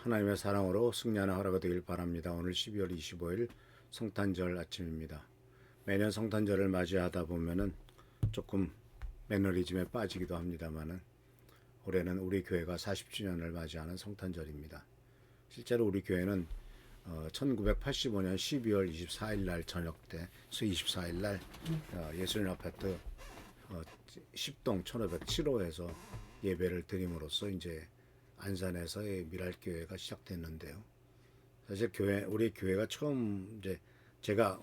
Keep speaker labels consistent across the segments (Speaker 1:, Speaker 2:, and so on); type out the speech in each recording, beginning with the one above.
Speaker 1: 하나님의 사랑으로 승리하는 하루가 되길 바랍니다. 오늘 12월 25일 성탄절 아침입니다. 매년 성탄절을 맞이하다 보면은 조금 매너리즘에 빠지기도 합니다만은 올해는 우리 교회가 40주년을 맞이하는 성탄절입니다. 실제로 우리 교회는 1985년 12월 24일 날 저녁 때, 24일 날 예수님 아파트 10동 1507호에서 예배를 드림으로써 이제 안산에서의 미랄교회가 시작됐는데요. 사실 우리 교회가 처음 이제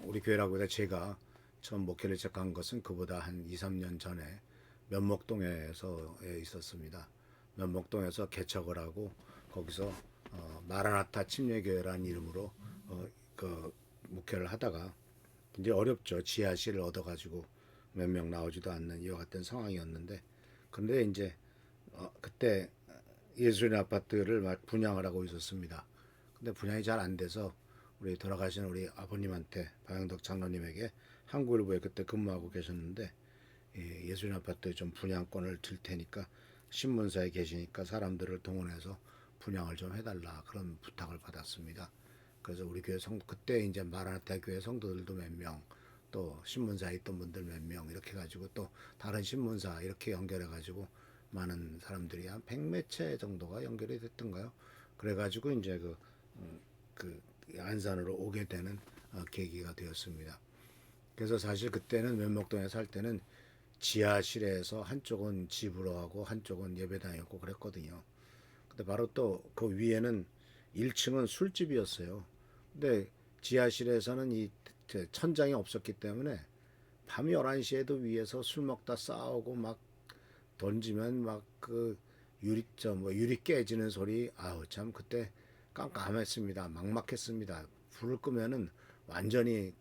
Speaker 1: 우리 교회라고 해서 제가 처음 목회를 시작한 것은 그보다 한 2, 3년 전에 면목동에서 있었습니다. 면목동에서 개척을 하고 거기서 마라나타 침례교회라는 이름으로 그 목회를 하다가 이제 어렵죠. 지하실을 얻어가지고 몇 명 나오지도 않는 이와 같은 상황이었는데, 근데 이제 그때 예수님 아파트를 막 분양을 하고 있었습니다. 근데 분양이 잘 안 돼서 우리 돌아가신 우리 아버님한테 박영덕 장로님에게 한국일보에 그때 근무하고 계셨는데, 예수님 아파트 좀 분양권을 줄 테니까 신문사에 계시니까 사람들을 동원해서 분양을 좀 해달라 그런 부탁을 받았습니다. 그래서 우리 교회 그때 이제 마라나타 교회 성도들도 몇 명, 또 신문사에 있던 분들 몇 명 이렇게 가지고 또 다른 신문사 이렇게 연결해 가지고 많은 사람들이 한 100몇 채 정도가 연결이 됐던가요? 그래가지고 이제 그 안산으로 오게 되는 계기가 되었습니다. 그래서 사실 그때는 면목동에 살 때는 지하실에서 한쪽은 집으로 하고 한쪽은 예배당이었고 그랬거든요. 근데 바로 또 그 위에는 1층은 술집이었어요. 근데 지하실에서는 이 천장이 없었기 때문에 밤 11시에도 위에서 술 먹다 싸우고 막 던지면 막 유리 깨지는 소리. 아우 참 그때 깜깜했습니다. 막막했습니다. 불을 끄면은 완전히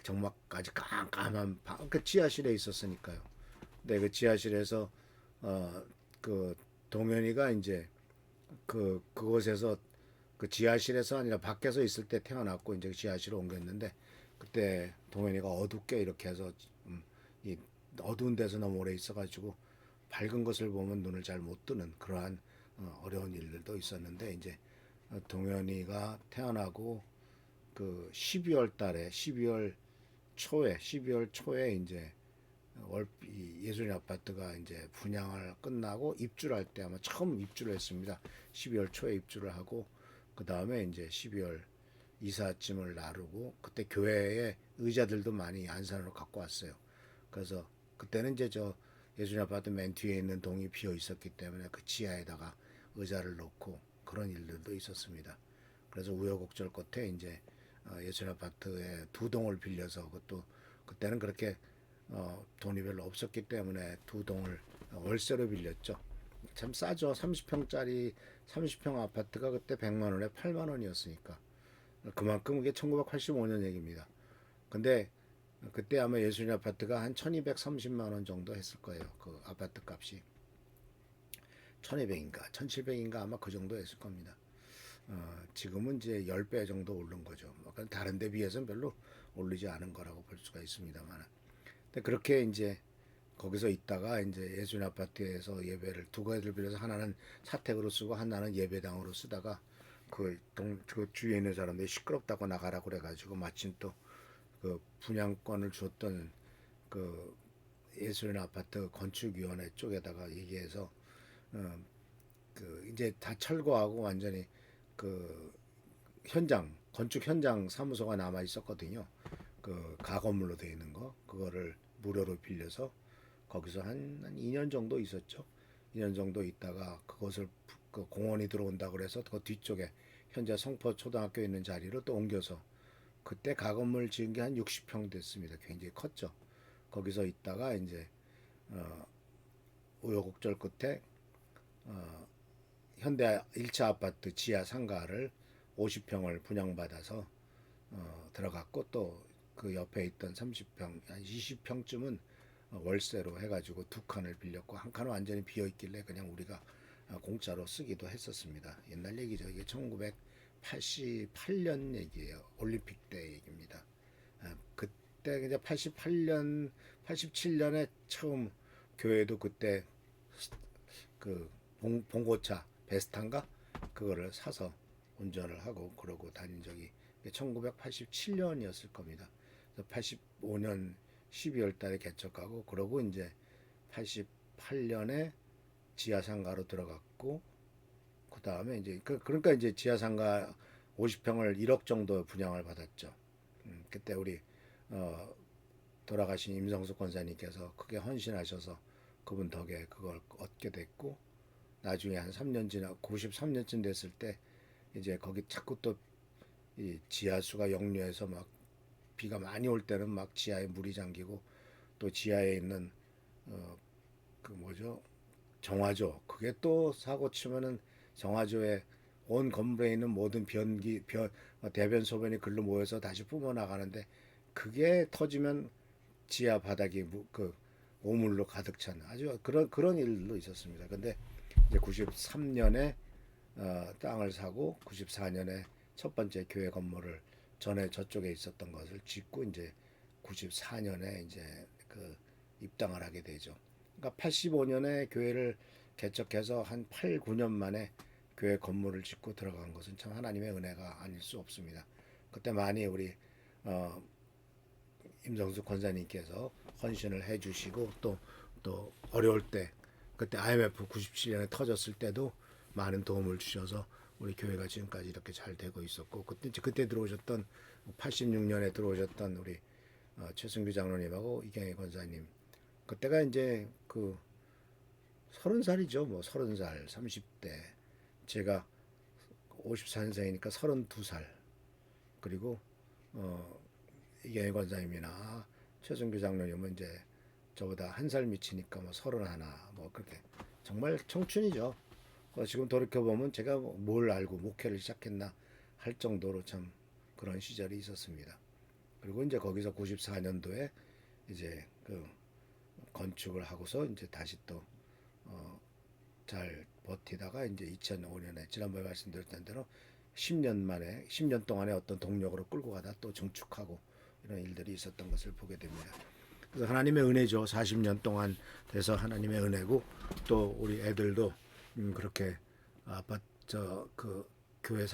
Speaker 1: 정막까지 깜깜한 그 지하실에 있었으니까요. 근데 그 지하실에서 그 동현이가 이제 그곳에서 그 지하실에서 아니라 밖에서 있을 때 태어났고 이제 지하실로 옮겼는데, 그때 동현이가 어둡게 이렇게 해서 이 어두운 데서 너무 오래 있어가지고 밝은 것을 보면 눈을 잘 못 뜨는 그러한 어려운 일들도 있었는데, 이제 동현이가 태어나고 그 12월 초에 이제 예수님 아파트가 이제 분양을 끝나고 입주할 때 아마 처음 입주를 했습니다. 12월 초에 입주를 하고 그 다음에 이제 12월 이삿짐을 나르고, 그때 교회에 의자들도 많이 안산으로 갖고 왔어요. 그래서 그때는 이제 예수님 아파트 맨 뒤에 있는 동이 비어 있었기 때문에 그 지하에다가 의자를 놓고 그런 일들도 있었습니다. 그래서 우여곡절 끝에 이제 예수님 아파트에 두 동을 빌려서, 그것도 그때는 그렇게 돈이 별로 없었기 때문에 두 동을 월세로 빌렸죠. 참 싸죠. 30평 아파트가 그때 100만 원에 8만 원이었으니까. 그만큼 그게 1985년 얘기입니다. 근데 그때 아마 예수님 아파트가 한 1230만 원 정도 했을 거예요. 그 아파트 값이. 1200인가 1700인가 아마 그 정도 했을 겁니다. 지금은 이제 10배 정도 오른 거죠. 다른 데 비해서는 별로 오르지 않은 거라고 볼 수가 있습니다만. 근데 그렇게 이제 거기서 있다가 이제 예수님 아파트에서 예배를 두 가지를 빌려서 하나는 사택으로 쓰고 하나는 예배당으로 쓰다가 그 주위에 있는 사람들이 시끄럽다고 나가라고 그래가지고 마침 또 그 분양권을 줬던 그 예수님 아파트 건축위원회 쪽에다가 얘기해서 이제 다 철거하고 완전히 그 건축 현장 사무소가 남아 있었거든요. 그 가건물로 되어 있는 그거를 무료로 빌려서 거기서 한 2년 정도 있었죠. 2년 정도 있다가 그것을 그 공원이 들어온다고 그래서 그 뒤쪽에 현재 성포 초등학교 있는 자리로 또 옮겨서, 그때 가건물 지은 게 한 60평 됐습니다. 굉장히 컸죠. 거기서 있다가 이제 우여곡절 끝에 현대 1차 아파트 지하 상가를 50평을 분양받아서 들어갔고, 또 그 옆에 있던 30평, 한 20평쯤은 월세로 해가지고 두 칸을 빌렸고, 한 칸은 완전히 비어있길래 그냥 우리가 공짜로 쓰기도 했었습니다. 옛날 얘기죠. 이게 1988년 얘기예요. 올림픽 때 얘기입니다. 그때 이제 88년, 87년에 처음 교회도 그때 그 봉고차 베스탄가 그거를 사서 운전을 하고 그러고 다닌 적이 1987년이었을 겁니다. 85년 12월 달에 개척하고 그러고 이제 88년에 지하상가로 들어갔고 그 다음에 이제 그러니까 이제 지하상가 50평을 1억 정도 분양을 받았죠. 그때 우리 어, 돌아가신 임성숙 권사님께서 크게 헌신하셔서 그분 덕에 그걸 얻게 됐고 나중에 한 3년 지나 93년쯤 됐을 때 이제 거기 자꾸 또 이 지하수가 역류해서 막 비가 많이 올 때는 막 지하에 물이 잠기고 또 지하에 있는 그 뭐죠 정화조 그게 또 사고 치면은 정화조에 온 건물에 있는 모든 대변 소변이 글로 모여서 다시 뿜어 나가는데 그게 터지면 지하 바닥이 그 오물로 가득 찬 아주 그런 일도 있었습니다. 근데 이제 93년에 땅을 사고 94년에 첫 번째 교회 건물을 전에 저쪽에 있었던 것을 짓고 이제 94년에 이제 그 입당을 하게 되죠. 그러니까 85년에 교회를 개척해서 한 8, 9년 만에 교회 건물을 짓고 들어간 것은 참 하나님의 은혜가 아닐 수 없습니다. 그때 많이 우리 어, 임성수 권사님께서 헌신을 해주시고 또 어려울 때 그때 IMF 97년에 터졌을 때도 많은 도움을 주셔서 우리 교회가 지금까지 이렇게 잘 되고 있었고 그때 들어오셨던 86년에 들어오셨던 우리 최승규 장로님하고 이경희 권사님 그때가 이제 그 30살이죠 뭐 30살 30대 제가 54년생이니까 32살 그리고 이경희 권사님이나 최승규 장로님은 이제 저보다 한 살 미치니까 뭐 31, 뭐 그렇게 정말 청춘이죠. 지금 돌이켜 보면 제가 뭘 알고 목회를 시작했나 할 정도로 참 그런 시절이 있었습니다. 그리고 이제 거기서 94년도에 이제 그 건축을 하고서 이제 다시 또 잘 버티다가 이제 2005년에 지난번에 말씀드렸던 대로 10년 만에 10년 동안에 어떤 동력으로 끌고 가다 또 증축하고 이런 일들이 있었던 것을 보게 됩니다. 그래서 하나님의 은혜죠. 40년 동안 돼서 하나님의 은혜고 또 우리 애들도 그렇게 아빠 저그 교회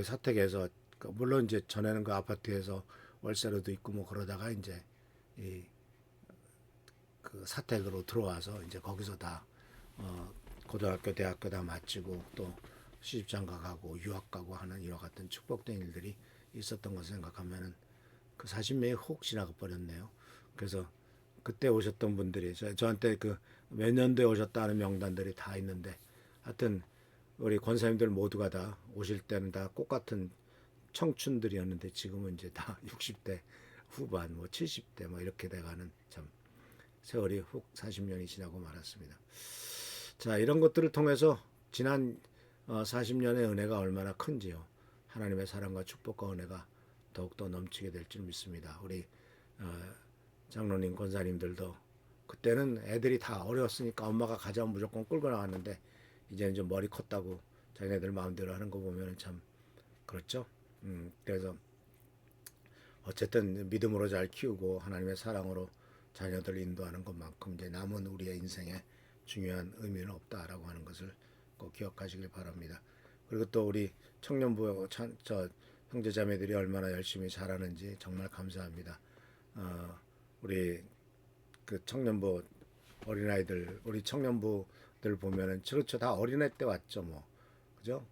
Speaker 1: 사택에서 물론 이제 전에는 그 아파트에서 월세로도 있고 뭐 그러다가 이제 이 그 사택으로 들어와서 이제 거기서 다 고등학교, 대학교 다 마치고 또 시집장가 가고 유학 가고 하는 이와 같은 축복된 일들이 있었던 것을 생각하면은 그 40년이 훅 지나가 버렸네요. 그래서 그때 오셨던 분들이 저한테 그 몇 년도에 오셨다는 명단들이 다 있는데 하여튼 우리 권사님들 모두가 다 오실 때는 다 똑같은 청춘들이었는데 지금은 이제 다 60대 후반 뭐 70대 뭐 이렇게 돼가는 참 세월이 훅 40년이 지나고 말았습니다. 자 이런 것들을 통해서 지난 40년의 은혜가 얼마나 큰지요. 하나님의 사랑과 축복과 은혜가 더욱더 넘치게 될 줄 믿습니다. 우리 장로님 권사님들도 그때는 애들이 다 어렸으니까 엄마가 가자면 무조건 끌고 나갔는데 이제는 좀 머리 컸다고 자기네들 마음대로 하는 거 보면 참 그렇죠. 그래서 어쨌든 믿음으로 잘 키우고 하나님의 사랑으로 자녀들 인도하는 것만큼 이제 남은 우리의 인생에 중요한 의미는 없다라고 하는 것을 꼭 기억하시길 바랍니다. 그리고 또 우리 청년부 형제자매들이 얼마나 열심히 잘하는지 정말 감사합니다. 우리 그 청년부 어린아이들 우리 청년부들 보면은 그렇죠 다 어린애 때 왔죠 뭐 그죠?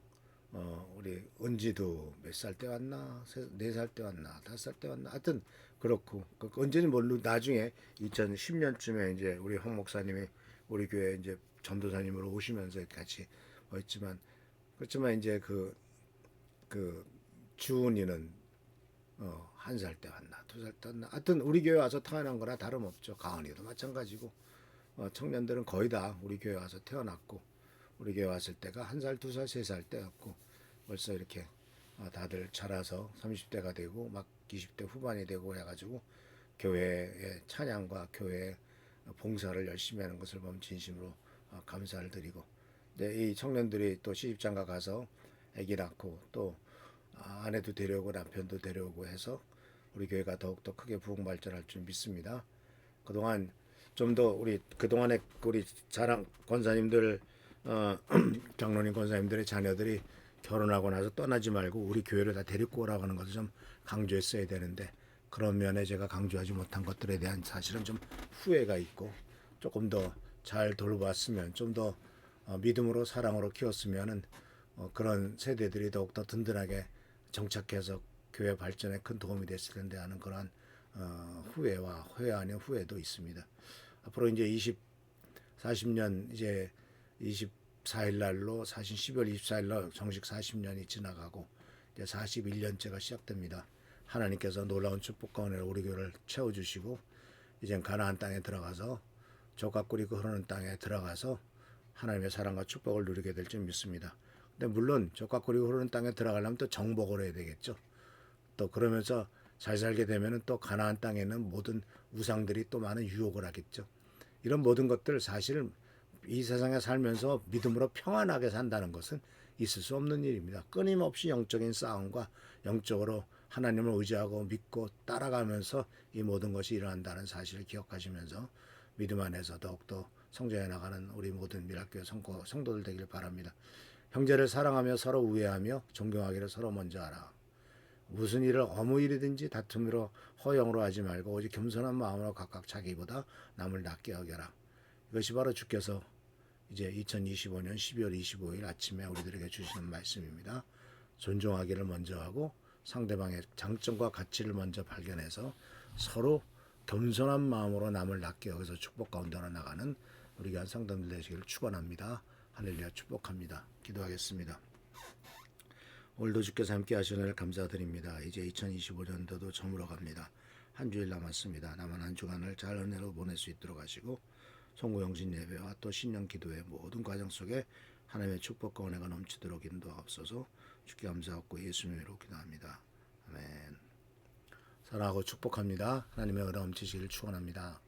Speaker 1: 우리 은지도 몇 살 때 왔나? 4살 때 왔나? 5살 때 왔나? 하여튼 그렇고 언제는 모르 나중에 2010년쯤에 이제 우리 황 목사님이 우리 교회 이제 전도사님으로 오시면서 같이 있지만 그렇지만 이제 그 주은이는 1살 때 왔나? 2살 때 왔나? 하여튼 우리 교회 와서 태어난 거나 다름없죠. 가은이도 마찬가지고 청년들은 거의 다 우리 교회 와서 태어났고 우리 교회 왔을 때가 1살, 2살, 3살 때였고 벌써 이렇게 다들 자라서 30대가 되고 막 20대 후반이 되고 해가지고 교회의 찬양과 교회의 봉사를 열심히 하는 것을 보면 진심으로 감사를 드리고 이 청년들이 또 시집장가 가서 아기 낳고 또 아내도 데려오고 남편도 데려오고 해서 우리 교회가 더욱더 크게 부흥 발전할 줄 믿습니다. 그동안 좀 더 우리 그동안에 우리 자랑 권사님들 어, 장로님 권사님들의 자녀들이 결혼하고 나서 떠나지 말고 우리 교회를 다 데리고 오라고 하는 것을 좀 강조했어야 되는데 그런 면에 제가 강조하지 못한 것들에 대한 사실은 좀 후회가 있고 조금 더 잘 돌봤으면 좀 더 믿음으로 사랑으로 키웠으면은 그런 세대들이 더욱더 든든하게 정착해서 교회 발전에 큰 도움이 됐을 텐데 하는 그러한 후회와 후회 아닌 후회도 있습니다. 앞으로 이제 40년 이제 24일 날로 사실 12월 24일 날 정식 40년이 지나가고 이제 41년째가 시작됩니다. 하나님께서 놀라운 축복 가운데 우리 교회를 채워주시고 이젠 가나안 땅에 들어가서 젖과 꿀이 흐르는 땅에 들어가서 하나님의 사랑과 축복을 누리게 될 줄 믿습니다. 근데 물론 젖과 꿀이 흐르는 땅에 들어가려면 또 정복을 해야 되겠죠. 또 그러면서 잘 살게 되면은 또 가나안 땅에 있는 모든 우상들이 또 많은 유혹을 하겠죠. 이런 모든 것들 사실 이 세상에 살면서 믿음으로 평안하게 산다는 것은 있을 수 없는 일입니다. 끊임없이 영적인 싸움과 영적으로 하나님을 의지하고 믿고 따라가면서 이 모든 것이 일어난다는 사실을 기억하시면서 믿음 안에서 더욱더 성장해 나가는 우리 모든 미랄교회 성도들 되길 바랍니다. 형제를 사랑하며 서로 우애하며 존경하기를 서로 먼저 하라. 무슨 일을 아무 일이든지 다툼으로 허영으로 하지 말고 오직 겸손한 마음으로 각각 자기보다 남을 낫게 여겨라. 이것이 바로 주께서 이제 2025년 12월 25일 아침에 우리들에게 주시는 말씀입니다. 존중하기를 먼저 하고 상대방의 장점과 가치를 먼저 발견해서 서로 겸손한 마음으로 남을 낫게 여기서 축복 가운데로 나가는 우리 교회 성도들 되시기를 축원합니다. 할렐루야 축복합니다. 기도하겠습니다. 오늘도 주께서 함께 하시는 감사드립니다. 이제 2025년도도 저물어 갑니다. 한 주일 남았습니다. 남은 한 주간을 잘 은혜로 보낼 수 있도록 하시고 송구영신 예배와 또 신년 기도의 모든 과정 속에 하나님의 축복과 은혜가 넘치도록 인도하옵소서. 주께 감사하고 예수님의 이름으로 기도합니다. 아멘. 사랑하고 축복합니다. 하나님의 은혜 넘치시길 축원합니다.